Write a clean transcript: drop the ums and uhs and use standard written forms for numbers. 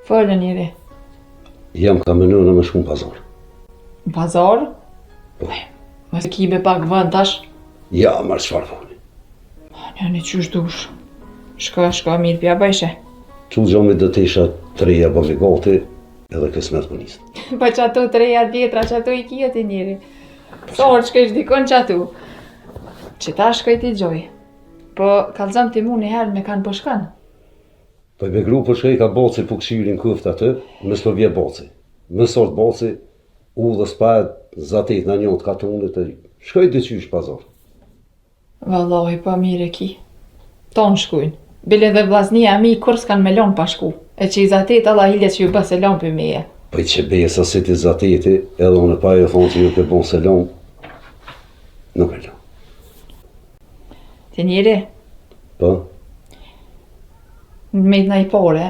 Falë njëri. Jam ka mënyrë me shku në pazar. Në pazar? Po. Mos e kibe pak vënd tash? Ja, marrë çfarë thoni. Një qysh dush. Shka mirë pja bëjshe. Qull gjomit dhe të isha 3 bëmi gati edhe kësmet për nisë. Pa që ato 3 vjetra që ato i kia ti njëri. Sorë që kësh dikon që ato. Që ta shkoj t'i gjoj. Po kalzëm t'i mu një herë me kanë përshkan. Po i begru për shkej ka boci për këshirin këft atë, më s'përbje boci. Më sort boci, u dhe spajt, zatit në njot ka tunit, shkoj dhe qysh pazar. Vallahi pa mire ki. Tonë shkujnë. Bile dhe vllaznia mi kur s'kan me lon pa shku. E që i zatit Allah hilje që ju bë se lon për meje. Po i që besa si ti zatiti, edhe unë pa e thonë që ju ke bon se lon, nuk e lon. Ti njeri, Po? me t'na i pare,